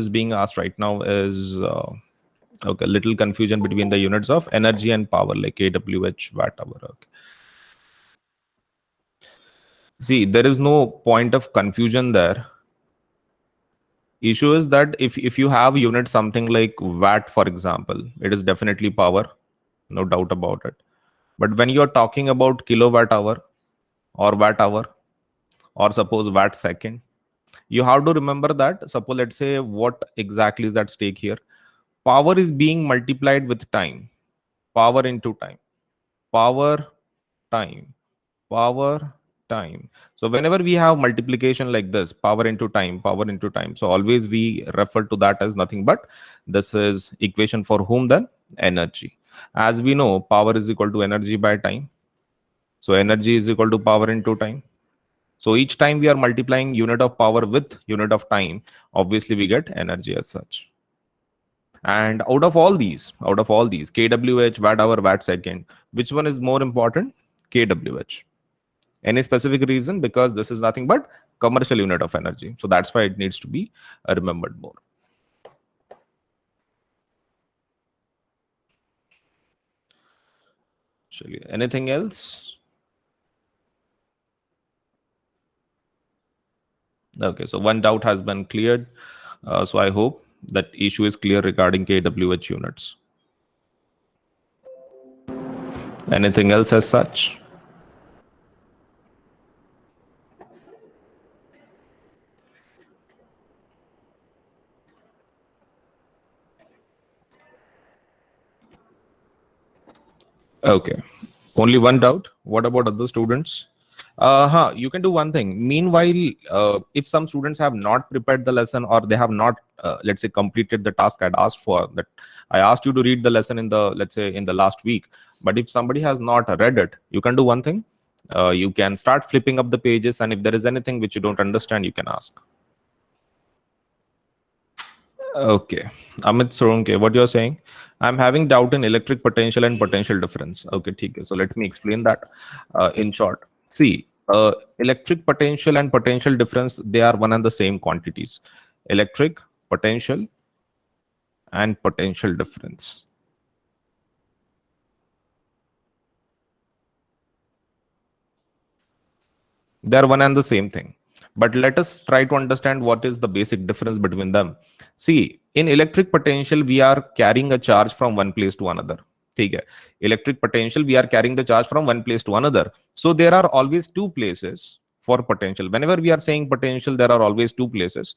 is being asked right now is okay, little confusion between the units of energy and power, like kWh watt hour. Okay. See, there is no point of confusion there. Issue is that if you have unit something like watt, for example, it is definitely power, no doubt about it. But when you are talking about kilowatt hour or watt hour or suppose watt second, you have to remember that, suppose, let's say, what exactly is at stake here. Power is being multiplied with time. Power into time. Power, time. Power, time. So whenever we have multiplication like this, power into time, power into time, so always we refer to that as nothing but this is equation for whom? Then energy. As we know, power is equal to energy by time. So energy is equal to power into time. So each time we are multiplying unit of power with unit of time, obviously we get energy as such. And out of all these, kWh, watt hour, watt second, which one is more important? kWh. Any specific reason? Because this is nothing but commercial unit of energy. So that's why it needs to be remembered more. Anything else? Okay, so one doubt has been cleared. So I hope that issue is clear regarding kWh units. Anything else as such? Okay. Only one doubt. What about other students? You can do one thing. Meanwhile, if some students have not prepared the lesson or they have not, let's say, completed the task I'd asked for, that I asked you to read the lesson in the, let's say, in the last week. But if somebody has not read it, you can do one thing. You can start flipping up the pages, and if there is anything which you don't understand, you can ask. Okay. Amit Soronke, what you're saying? I'm having doubt in electric potential and potential difference. Okay, okay. So let me explain that in short. See, electric potential and potential difference, they are one and the same quantities. Electric potential and potential difference. They are one and the same thing. But let us try to understand what is the basic difference between them. See, in electric potential, we are carrying a charge from one place to another. Okay. Electric potential, we are carrying the charge from one place to another. So there are always two places for potential. Whenever we are saying potential, there are always two places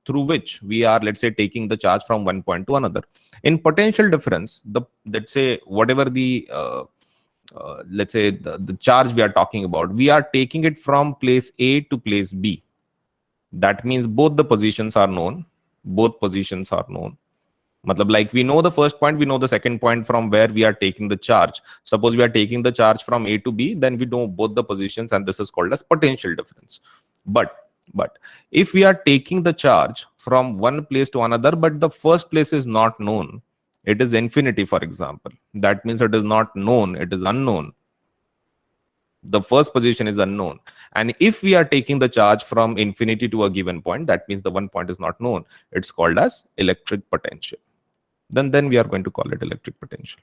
through which we are, let's say, taking the charge from one point to another. In potential difference, let's say, whatever the let's say the charge we are talking about, we are taking it from place A to place B. That means both the positions are known. Both positions are known. Matlab, like, we know the first point, we know the second point from where we are taking the charge. Suppose we are taking the charge from A to B, then we know both the positions, and this is called as potential difference. But if we are taking the charge from one place to another, but the first place is not known, it is infinity, for example, that means it is not known, it is unknown. The first position is unknown. And if we are taking the charge from infinity to a given point, that means the one point is not known. It's called as electric potential. Then we are going to call it electric potential.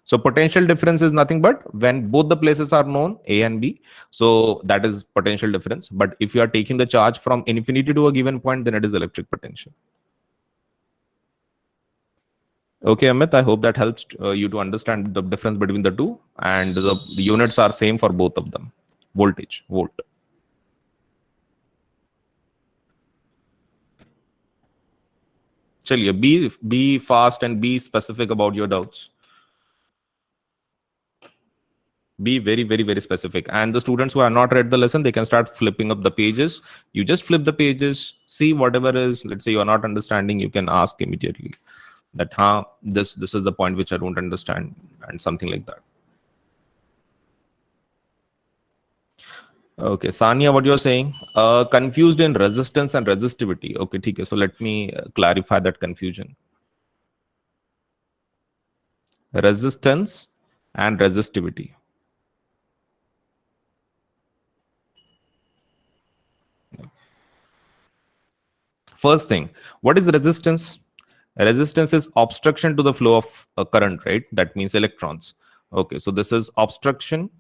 So potential difference is nothing but when both the places are known, A and B. So that is potential difference. But if you are taking the charge from infinity to a given point, then it is electric potential. Okay, Amit, I hope that helps you to understand the difference between the two, and the units are same for both of them. Voltage, volt. Chaliye, be fast and be specific about your doubts. Be very, very, very specific. And the students who have not read the lesson, they can start flipping up the pages. You just flip the pages, see whatever is, let's say, you are not understanding, you can ask immediately that, this is the point which I don't understand, and something like that. Okay, Sanya, what you're saying? Confused in resistance and resistivity. Okay, okay. So let me clarify that confusion. Resistance and resistivity. First thing, what is resistance? Resistance is obstruction to the flow of a current, right? That means electrons. Okay, so this is obstruction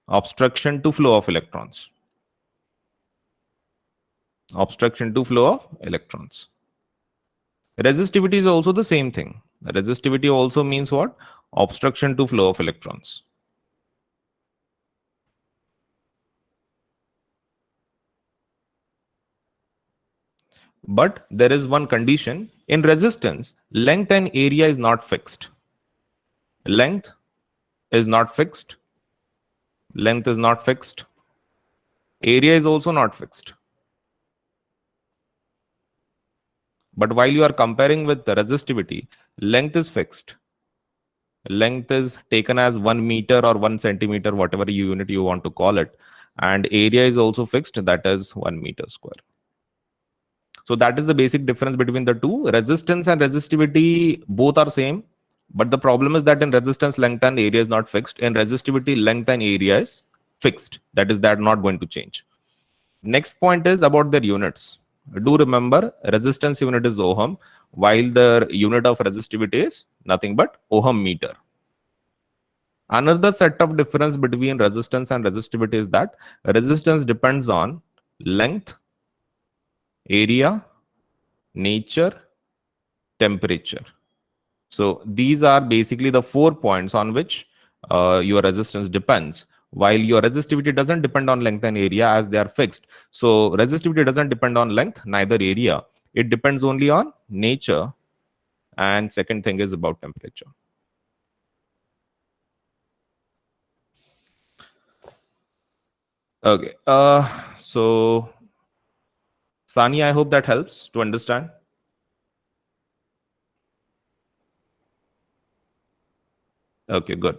to flow of electrons. Obstruction to flow of electrons. Resistivity is also the same thing. Resistivity also means what? Obstruction to flow of electrons. But there is one condition. In resistance, length and area is not fixed. Length is not fixed. Length is not fixed. Area is also not fixed. But while you are comparing with the resistivity, length is fixed. Length is taken as 1 meter or 1 centimeter, whatever unit you want to call it. And area is also fixed, that is 1 meter square. So that is the basic difference between the two. Resistance and resistivity both are same. But the problem is that in resistance, length and area is not fixed. In resistivity, length and area is fixed. That is that not going to change. Next point is about their units. Do remember, resistance unit is ohm, while the unit of resistivity is nothing but ohm meter. Another set of difference between resistance and resistivity is that resistance depends on length, area, nature, temperature. So these are basically the 4 points on which your resistance depends, while your resistivity doesn't depend on length and area as they are fixed. So resistivity doesn't depend on length, neither area. It depends only on nature. And second thing is about temperature. Okay. So Sani, I hope that helps to understand. Okay, good.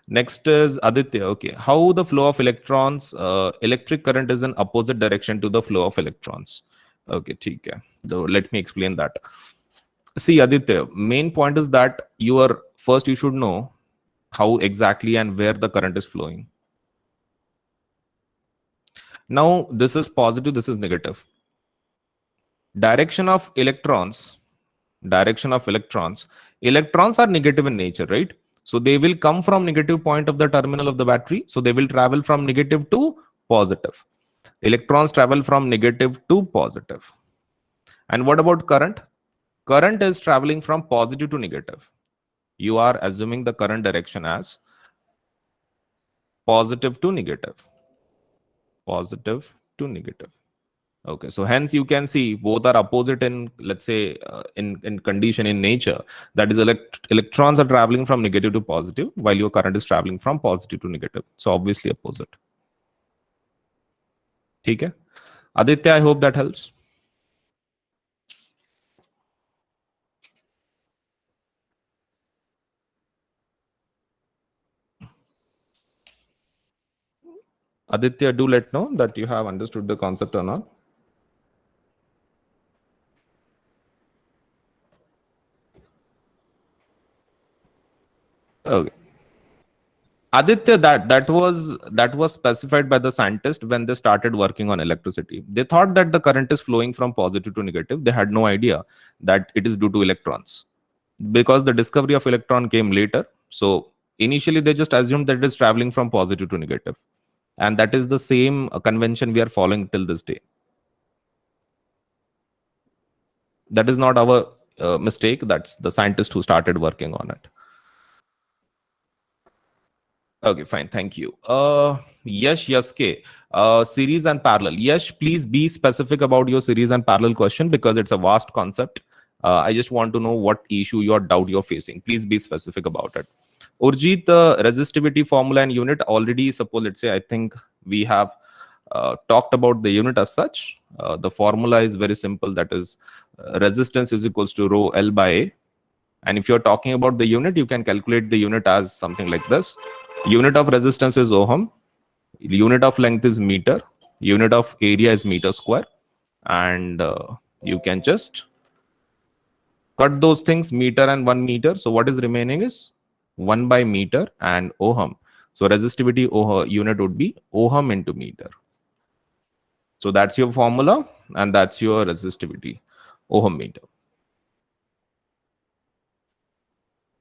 Next is Aditya. Okay, how the flow of electrons, electric current is in opposite direction to the flow of electrons. Okay, ठीक है. So let me explain that. See, Aditya, main point is that first you should know how exactly and where the current is flowing. Now, this is positive, this is negative. Direction of electrons, electrons are negative in nature, right? So they will come from negative point of the terminal of the battery. So they will travel from negative to positive. Electrons travel from negative to positive. And what about current? Current is traveling from positive to negative. You are assuming the current direction as positive to negative. Positive to negative. Okay, so hence you can see both are opposite in, let's say, in condition in nature. That is, electrons are traveling from negative to positive, while your current is traveling from positive to negative. So obviously opposite. Okay, Aditya, I hope that helps. Aditya, do let know that you have understood the concept or not. Okay. Aditya, that was specified by the scientist when they started working on electricity. They thought that the current is flowing from positive to negative. They had no idea that it is due to electrons, because the discovery of electron came later. So initially they just assumed that it is traveling from positive to negative, and that is the same convention we are following till this day. That is not our mistake. That's the scientist who started working on it. Okay, fine. Thank you. Yash Yaske, series and parallel. Yash, please be specific about your series and parallel question, because it's a vast concept. I just want to know what issue or doubt you're facing. Please be specific about it. Urjit, resistivity formula and unit already, suppose, let's say, I think we have talked about the unit as such. The formula is very simple. That is, resistance is equals to rho L by A. And if you're talking about the unit, you can calculate the unit as something like this. Unit of resistance is ohm. Unit of length is meter. Unit of area is meter square. And you can just cut those things, meter and 1 meter. So what is remaining is 1 by meter and ohm. So resistivity unit would be ohm into meter. So that's your formula. and that's your resistivity, ohm meter.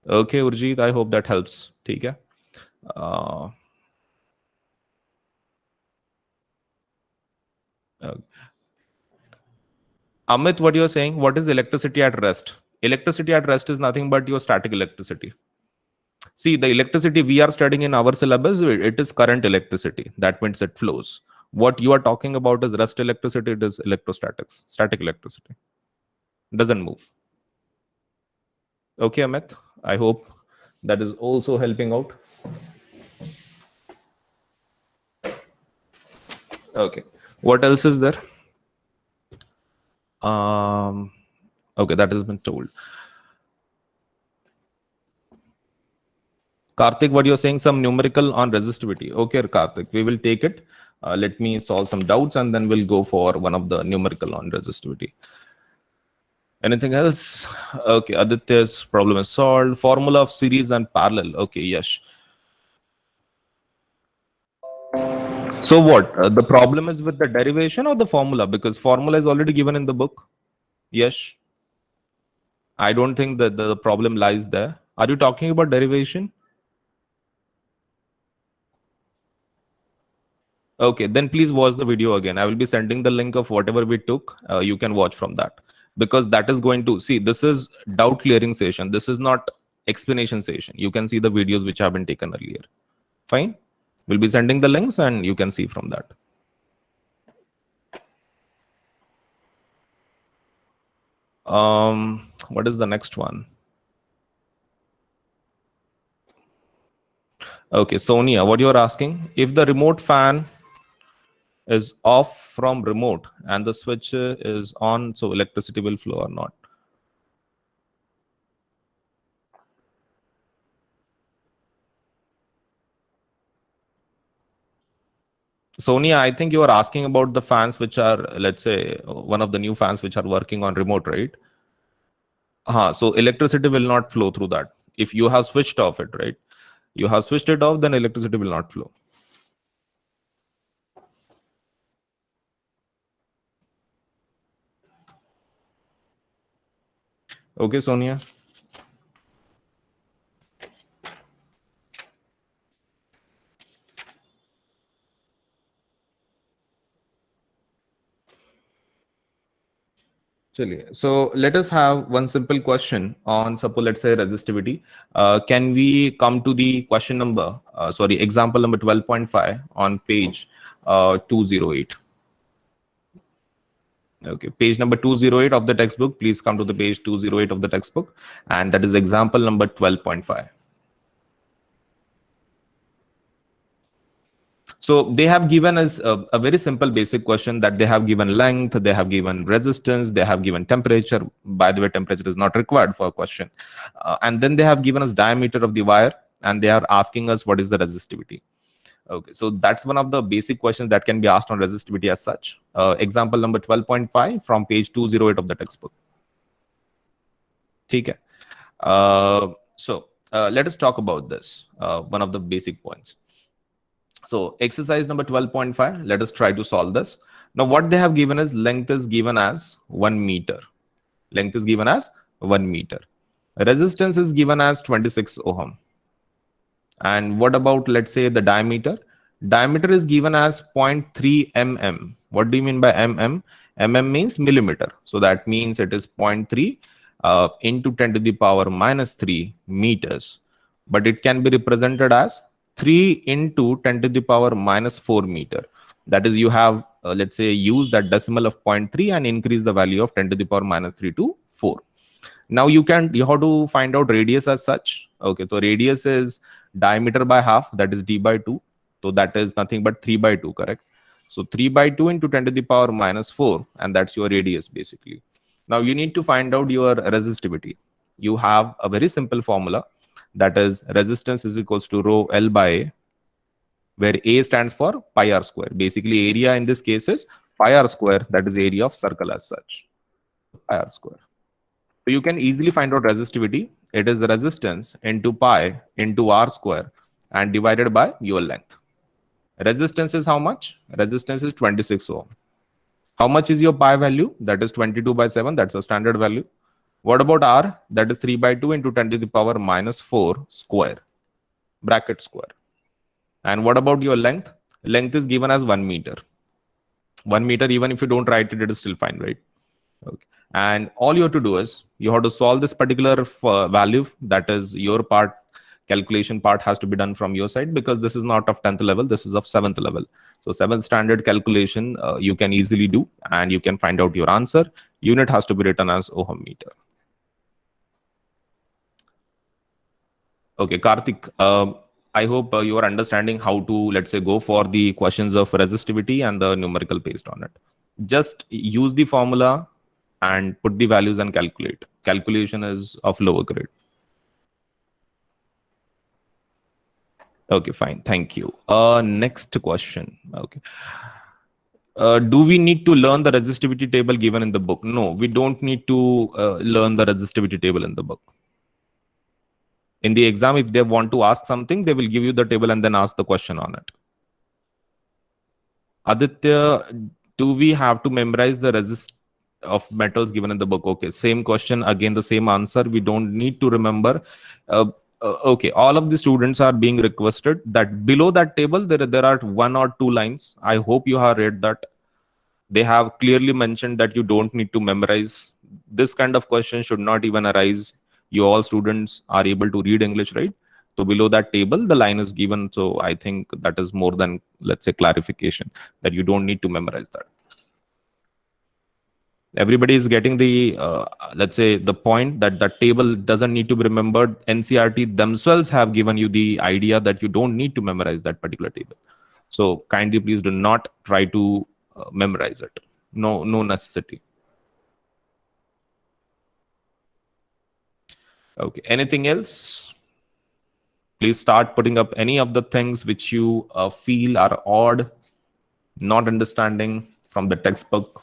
Okay, Urjit, I hope that helps. ठीक है. Uh, Amit, what you're saying, what is electricity at rest? Electricity at rest is nothing but your static electricity. See, the electricity we are studying in our syllabus, it is current electricity. That means it flows. What you are talking about is rest electricity, it is electrostatics, static electricity. Doesn't move. Okay, Amit, I hope that is also helping out. Okay, what else is there? Okay, that has been told. Karthik, what you're saying, some numerical on resistivity. Okay, Karthik, we will take it. Let me solve some doubts and then we'll go for one of the numerical on resistivity. Anything else? Okay, Aditya's problem is solved. Formula of series and parallel. Okay, yes. So what? The problem is with the derivation or the formula? Because formula is already given in the book. Yes. I don't think that the problem lies there. Are you talking about derivation? Okay, then please watch the video again. I will be sending the link of whatever we took. You can watch from that, because that is going to see, this is doubt clearing session. This is not explanation session. You can see the videos which have been taken earlier. Fine. We'll be sending the links and you can see from that. What is the next one? Okay, Sonia, what you're asking, if the remote fan is off from remote and the switch is on, so electricity will flow or not? Sonia, I think you are asking about the fans which are, let's say, one of the new fans which are working on remote, right? So electricity will not flow through that. If you have switched off it, right? You have switched it off, then electricity will not flow. Okay, Sonia. So let us have one simple question on, suppose, let's say resistivity. Can we come to the question number, example number 12.5 on page 208. Okay, page number 208 of the textbook. Please come to the page 208 of the textbook, and that is example number 12.5. So they have given us a very simple basic question, that they have given length, they have given resistance, they have given temperature. By the way, temperature is not required for a question. And then they have given us diameter of the wire, and they are asking us what is the resistivity. Okay, so that's one of the basic questions that can be asked on resistivity as such. Example number 12.5 from page 208 of the textbook. Okay. Let us talk about this, one of the basic points. So exercise number 12.5, let us try to solve this. Now what they have given is length is given as 1 meter. Length is given as 1 meter. Resistance is given as 26 ohm. And what about, let's say, the diameter? Diameter is given as 0.3 mm. What do you mean by mm? Mm means millimeter. So that means it is 0.3 into 10 to the power minus 3 meters. But it can be represented as 3 into 10 to the power minus 4 meter. That is, you have, let's say, use that decimal of 0.3 and increase the value of 10 to the power minus 3 to 4. Now you have to find out radius as such. Okay, so radius is diameter by half, that is d by 2. So that is nothing but 3 by 2, correct? So 3 by 2 into 10 to the power minus 4, and that's your radius basically. Now you need to find out your resistivity. You have a very simple formula, that is resistance is equals to rho L by A, where A stands for pi r square. Basically area in this case is pi r square, that is area of circle as such, pi r square. So you can easily find out resistivity. It is the resistance into pi into r square and divided by your length. Resistance is how much? Resistance is 26 ohm. How much is your pi value? That is 22 by 7. That's a standard value. What about r? That is 3 by 2 into 10 to the power minus 4 square, bracket square. And what about your length? Length is given as 1 meter. 1 meter, even if you don't write it, it is still fine, right? Okay. And all you have to do is you have to solve this particular value. That is your part. Calculation part has to be done from your side, because this is not of 10th level, this is of 7th level. So 7th standard calculation you can easily do, and you can find out your answer. Unit has to be written as ohm meter. Okay, Karthik, I hope you are understanding how to, let's say, go for the questions of resistivity and the numerical based on it. Just use the formula and put the values and calculate. Calculation is of lower grade. Okay, fine. Thank you. Next question. Okay. Do we need to learn the resistivity table given in the book? No, we don't need to learn the resistivity table in the book. In the exam, if they want to ask something, they will give you the table and then ask the question on it. Aditya, do we have to memorize the resist of metals given in the book? Okay, same question, again the same answer. We don't need to remember. Okay, all of the students are being requested that below that table there are 1 or 2 lines. I hope you have read that. They have clearly mentioned that you don't need to memorize. This kind of question should not even arise. You all students are able to read English, right? So below that table, the line is given. So I think that is more than, let's say, clarification that you don't need to memorize that. Everybody is getting the, let's say, the point that the table doesn't need to be remembered. NCRT themselves have given you the idea that you don't need to memorize that particular table. So kindly please do not try to memorize it. No necessity. Okay, anything else? Please start putting up any of the things which you feel are odd, not understanding from the textbook,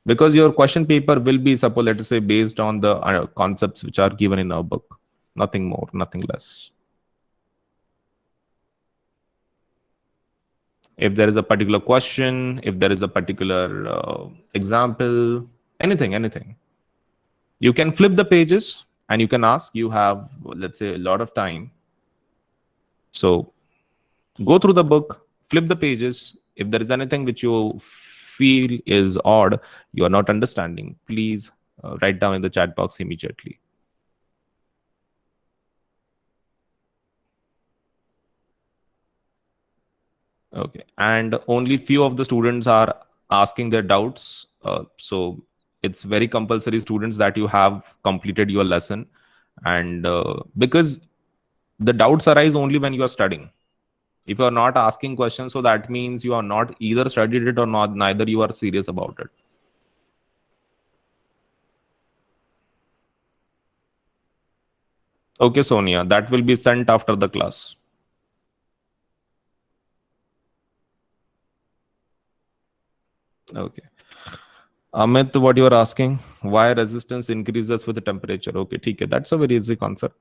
because your question paper will be, suppose, let us say, based on the concepts which are given in our book. Nothing more, nothing less. If there is a particular question, if there is a particular example, anything, you can flip the pages and you can ask. You have, let's say, a lot of time. So go through the book, flip the pages. If there is anything which you feel is odd, you are not understanding, please write down in the chat box immediately. Okay, and only few of the students are asking their doubts. So it's very compulsory, students, that you have completed your lesson, and because the doubts arise only when you are studying. If you are not asking questions, so that means you are not either studied it or not, neither you are serious about it. Okay, Sonia, that will be sent after the class. Okay. Amit, what you are asking, why resistance increases with the temperature? Okay, okay, that's a very easy concept.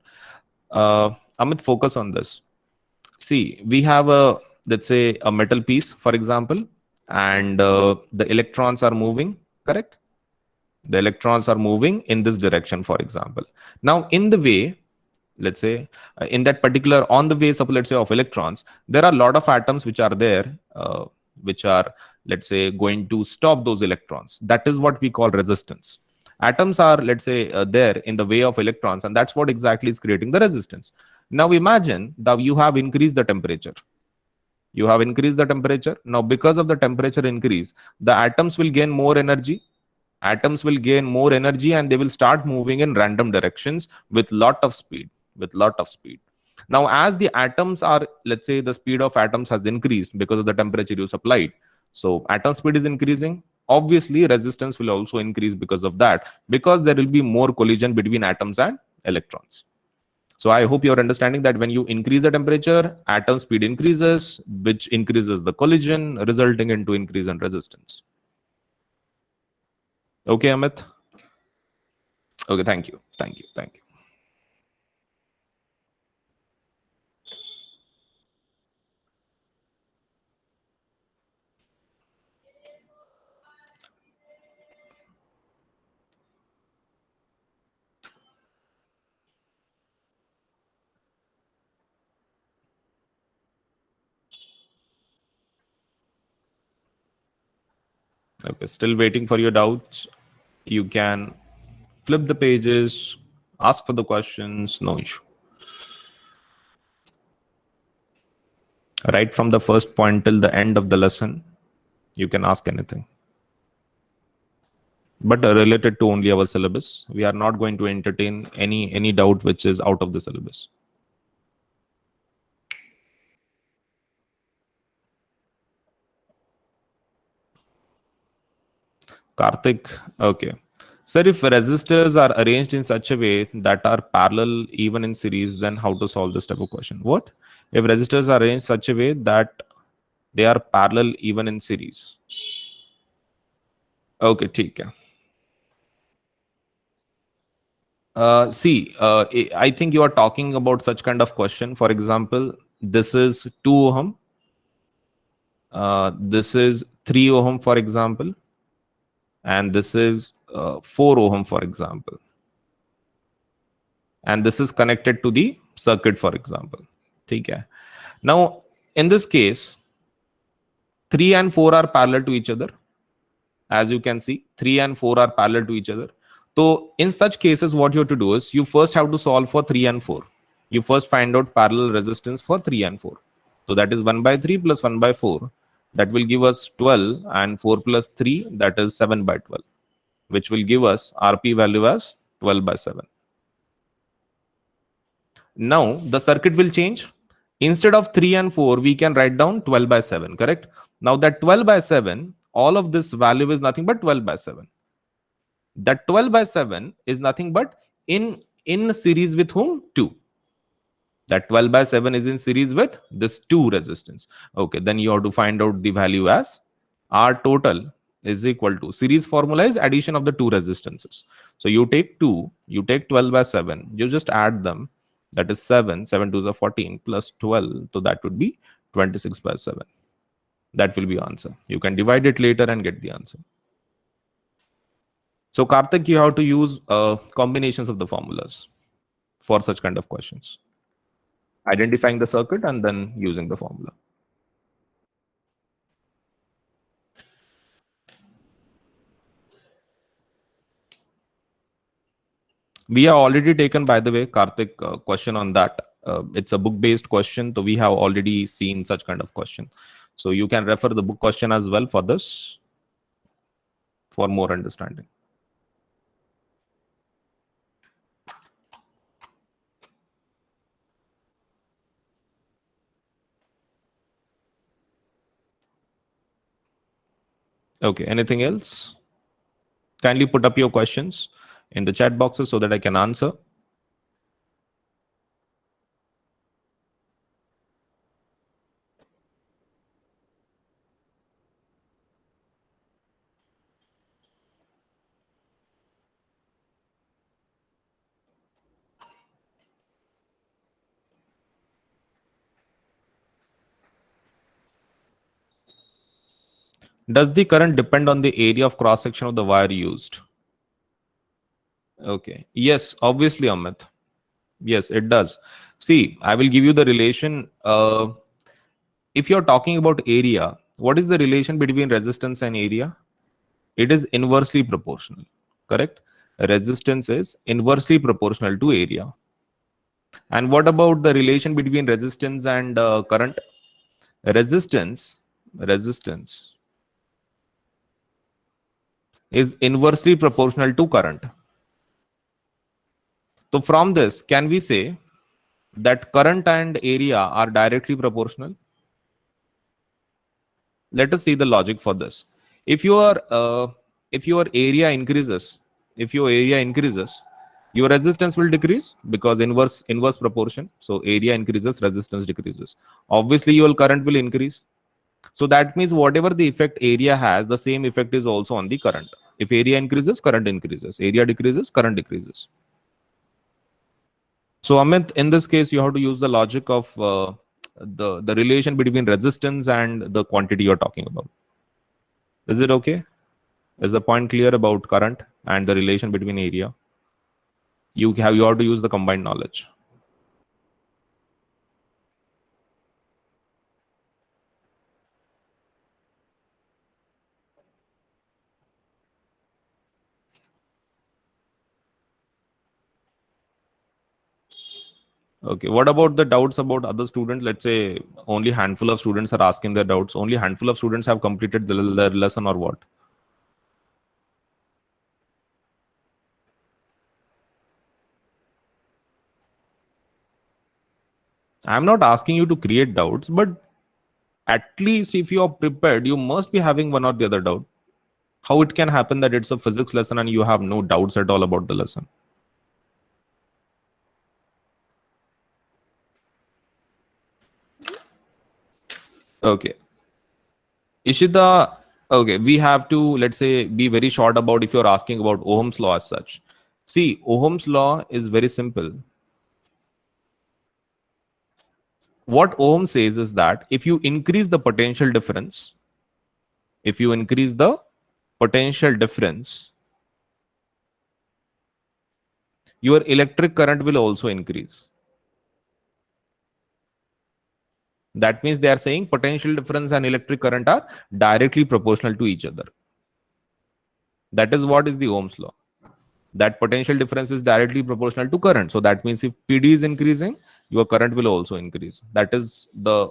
Amit, focus on this. See, we have a, let's say, a metal piece, for example, and the electrons are moving, correct? The electrons are moving in this direction, for example. Now, in the way, let's say, in that particular, on the way, suppose, let's say, of electrons, there are a lot of atoms which are there, which are, let's say, going to stop those electrons. That is what we call resistance. Atoms are, let's say, there in the way of electrons, and that's what exactly is creating the resistance. Now imagine that you have increased the temperature. You have increased the temperature. Now, because of the temperature increase, the atoms will gain more energy. Atoms will gain more energy, and they will start moving in random directions with lot of speed. Now, as the atoms are, let's say, the speed of atoms has increased because of the temperature you supplied. So atom speed is increasing. Obviously, resistance will also increase because of that, because there will be more collision between atoms and electrons. So I hope you're understanding that when you increase the temperature, atom speed increases, which increases the collision, resulting into increase in resistance. Okay, Amit? Okay, thank you. Okay, still waiting for your doubts. You can flip the pages, ask for the questions, no issue. Right from the first point till the end of the lesson, you can ask anything. But related to only our syllabus. We are not going to entertain any doubt which is out of the syllabus. Karthik, okay. Sir, if resistors are arranged in such a way that are parallel even in series, then how to solve this type of question? What? If resistors are arranged such a way that they are parallel even in series. Okay, ठीक है. See, I think you are talking about such kind of question. For example, this is 2 ohm. This is 3 ohm, for example. And this is 4 ohm, for example. And this is connected to the circuit, for example. Okay. Now, in this case, 3 and 4 are parallel to each other. As you can see, 3 and 4 are parallel to each other. So, in such cases, what you have to do is you first have to solve for 3 and 4. You first find out parallel resistance for 3 and 4. So, that is 1 by 3 plus 1 by 4. That will give us 12, and 4 plus 3, that is 7 by 12, which will give us RP value as 12 by 7. Now the circuit will change. Instead of 3 and 4, we can write down 12 by 7, correct? Now that 12 by 7, all of this value is nothing but 12 by 7. That 12 by 7 is nothing but in series with whom? 2. That 12 by 7 is in series with this 2 resistance. Okay, then you have to find out the value as R total is equal to, series formula is addition of the 2 resistances. So you take 2, you take 12 by 7, you just add them. That is 7, 7 2s are 14 plus 12. So that would be 26 by 7. That will be answer. You can divide it later and get the answer. So Karthik, you have to use combinations of the formulas for such kind of questions. Identifying the circuit and then using the formula. We have already taken, by the way, Karthik, question on that. It's a book-based question, so we have already seen such kind of question. So you can refer the book question as well for this, for more understanding. Okay, anything else? Kindly put up your questions in the chat boxes so that I can answer. Does the current depend on the area of cross section of the wire used? Okay. Yes, obviously, Amit. Yes, it does. See, I will give you the relation. If you're talking about area, what is the relation between resistance and area? It is inversely proportional, correct? Resistance is inversely proportional to area. And what about the relation between resistance and current? Resistance is inversely proportional to current. So from this, can we say that current and area are directly proportional? Let us see the logic for this. If your area increases, your resistance will decrease because inverse proportion. So area increases, resistance decreases. Obviously, your current will increase. So that means whatever the effect area has, the same effect is also on the current. If area increases, current increases. Area decreases, current decreases. So Amit, in this case, you have to use the logic of the relation between resistance and the quantity you're talking about. Is it okay? Is the point clear about current and the relation between area? You have to use the combined knowledge. Okay, what about the doubts about other students? Let's say only handful of students are asking their doubts. Only handful of students have completed their lesson or what? I'm not asking you to create doubts, but at least if you are prepared, you must be having one or the other doubt. How it can happen that it's a physics lesson and you have no doubts at all about the lesson? Okay. Ishita, okay, we have to, let's say, be very short about if you're asking about Ohm's law as such. See, Ohm's law is very simple. What Ohm says is that if you increase the potential difference, if you increase the potential difference, your electric current will also increase. That means they are saying potential difference and electric current are directly proportional to each other. That is what is the Ohm's law. That potential difference is directly proportional to current. So that means if PD is increasing, your current will also increase. That is the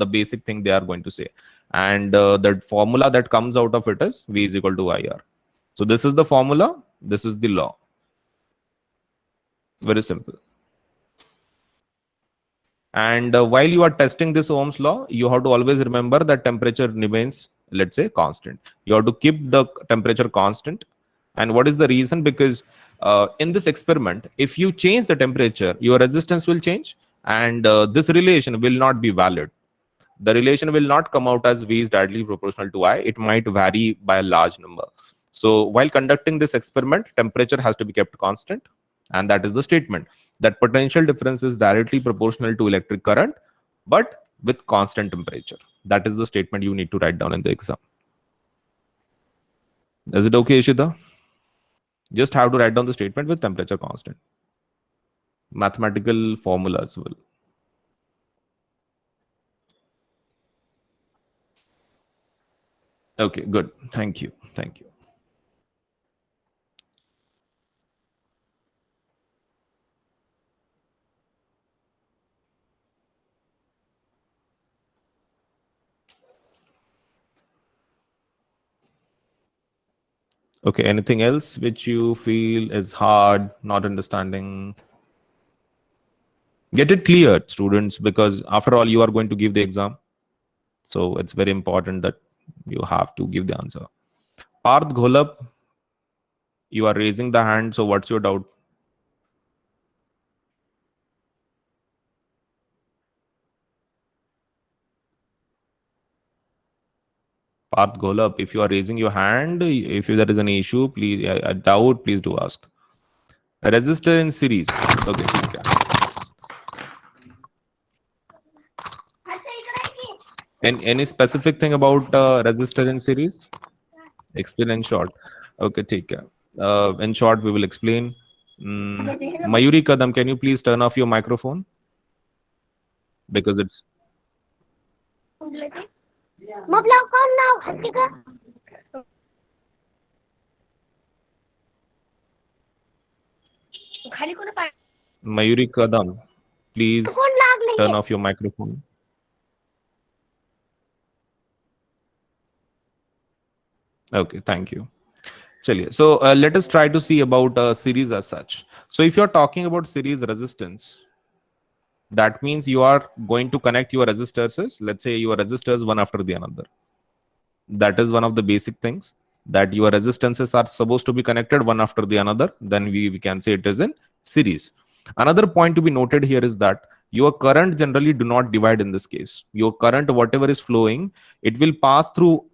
basic thing they are going to say. And the formula that comes out of it is V is equal to IR. So this is the formula. This is the law. Very simple. And while you are testing this Ohm's law, you have to always remember that temperature remains, let's say, constant. You have to keep the temperature constant. And what is the reason? Because in this experiment, if you change the temperature, your resistance will change, and this relation will not be valid. The relation will not come out as V is directly proportional to I. It might vary by a large number. So while conducting this experiment, temperature has to be kept constant. And that is the statement, that potential difference is directly proportional to electric current, but with constant temperature. That is the statement you need to write down in the exam. Is it okay, Ishita? Just have to write down the statement with temperature constant. Mathematical formulas will. Okay, good. Thank you. Thank you. Okay, anything else which you feel is hard, not understanding? Get it cleared, students, because after all, you are going to give the exam. So it's very important that you have to give the answer. Parth Gholap, you are raising the hand. So what's your doubt? Parth Gholap, if you are raising your hand, if there is any issue, please, a doubt, please do ask. Resistor in series. Okay, ठीक है. And any specific thing about resistor in series? Explain in short. Okay, take care. In short, we will explain. Mayuri Kadam, can you please turn off your microphone? Because it's. Mayuri Kadam, please turn off your microphone. Okay, thank you. Chaliye. So let us try to see about series as such. So if you're talking about series resistance, that means you are going to connect your resistors, let's say your resistors one after the another. That is one of the basic things, that your resistances are supposed to be connected one after the another. Then we can say it is in series. Another point to be noted here is that your current generally do not divide in this case. Your current, whatever is flowing, it will pass through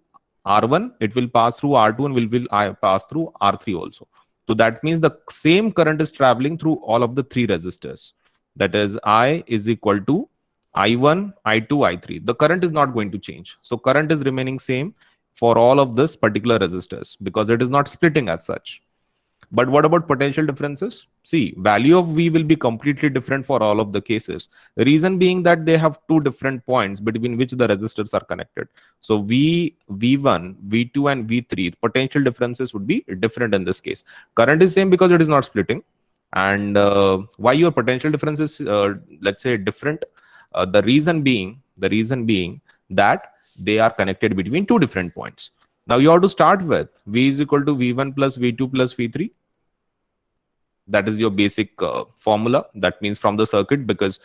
R1, it will pass through R2, and will pass through R3 also. So that means the same current is traveling through all of the three resistors. That is, I is equal to I1, I2, I3. The current is not going to change. So current is remaining same for all of this particular resistors because it is not splitting as such. But what about potential differences? See, value of V will be completely different for all of the cases. The reason being that they have two different points between which the resistors are connected. So V1, V2, and V3, potential differences would be different in this case. Current is same because it is not splitting. And why your potential difference is, let's say, different? The reason being that they are connected between two different points. Now you have to start with V is equal to V1 plus V2 plus V3. That is your basic formula. That means from the circuit, because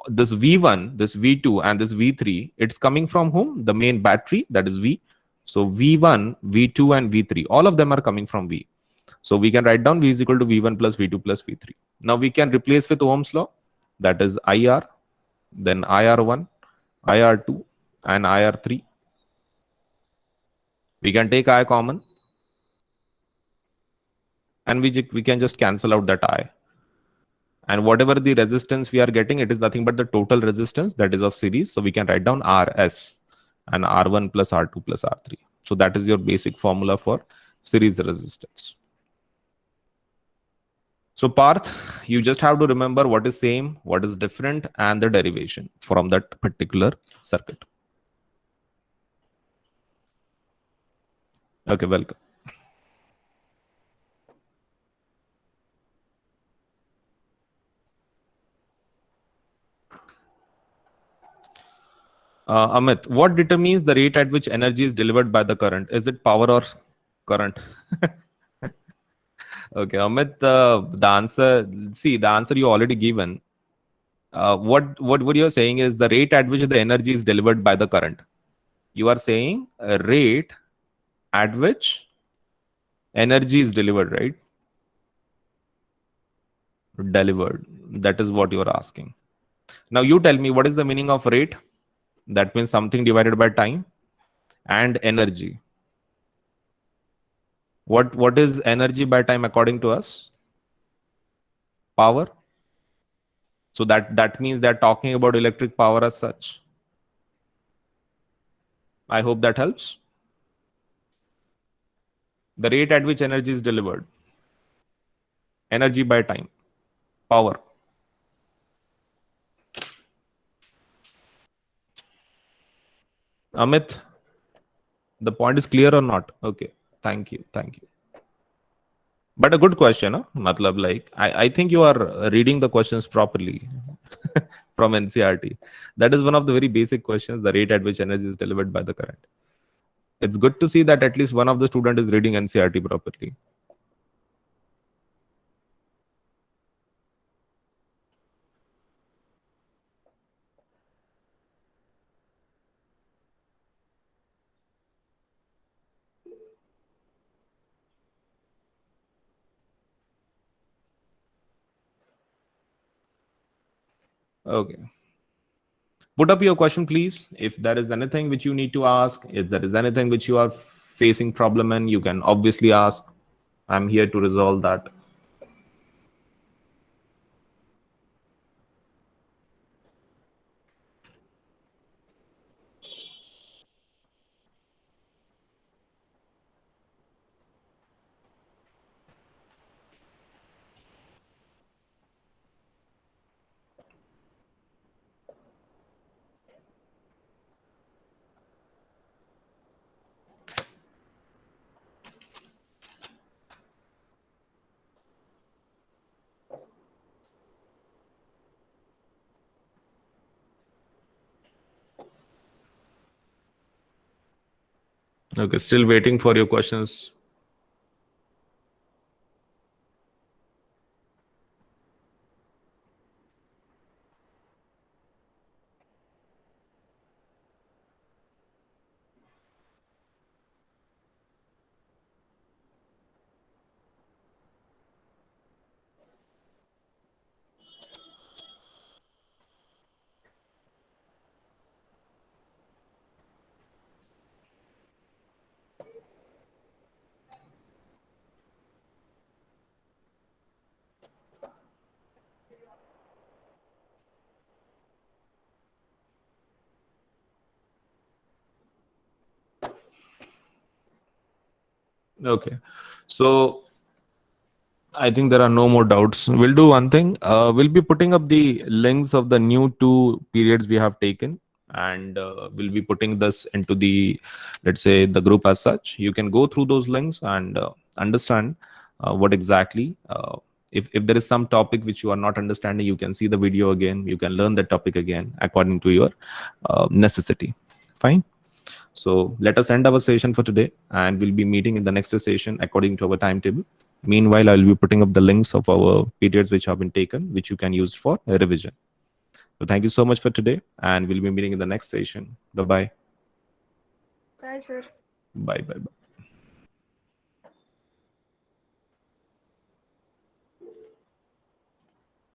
this V1, this V2, and this V3, it's coming from whom? The main battery, that is V. So V1, V2, and V3, all of them are coming from V. So we can write down V is equal to V1 plus V2 plus V3. Now we can replace with Ohm's law. That is IR, then IR1, IR2, and IR3. We can take I common, and we can just cancel out that I. And whatever the resistance we are getting, it is nothing but the total resistance that is of series. So we can write down RS and R1 plus R2 plus R3. So that is your basic formula for series resistance. So Parth, you just have to remember what is same, what is different, and the derivation from that particular circuit. Okay, welcome. Amit, what determines the rate at which energy is delivered by the current? Is it power or current? Okay, Amit, the answer you already given. What you're saying is the rate at which the energy is delivered by the current. You are saying a rate at which energy is delivered, right? Delivered. That is what you are asking. Now you tell me, what is the meaning of rate? That means something divided by time. And energy. What is energy by time according to us? Power. So that means they're talking about electric power as such. I hope that helps. The rate at which energy is delivered. Energy by time. Power. Amit, the point is clear or not? Okay. Thank you. But a good question, huh? Matlab, like, I think you are reading the questions properly from NCRT. That is one of the very basic questions, the rate at which energy is delivered by the current. It's good to see that at least one of the student is reading NCRT properly. Okay. Put up your question, please. If there is anything which you need to ask, if there is anything which you are facing problem in, you can obviously ask. I'm here to resolve that. Okay, still waiting for your questions. Okay, so I think there are no more doubts. We'll do one thing. We'll be putting up the links of the new 2 periods we have taken, and we'll be putting this into the, let's say, the group as such. You can go through those links and understand what exactly If there is some topic which you are not understanding, you can see the video again, you can learn the topic again according to your necessity. Fine. So let us end our session for today, and we'll be meeting in the next session according to our timetable. Meanwhile, I'll be putting up the links of our periods which have been taken, which you can use for revision. So thank you so much for today, and we'll be meeting in the next session. Bye-bye. Bye, sir. Bye.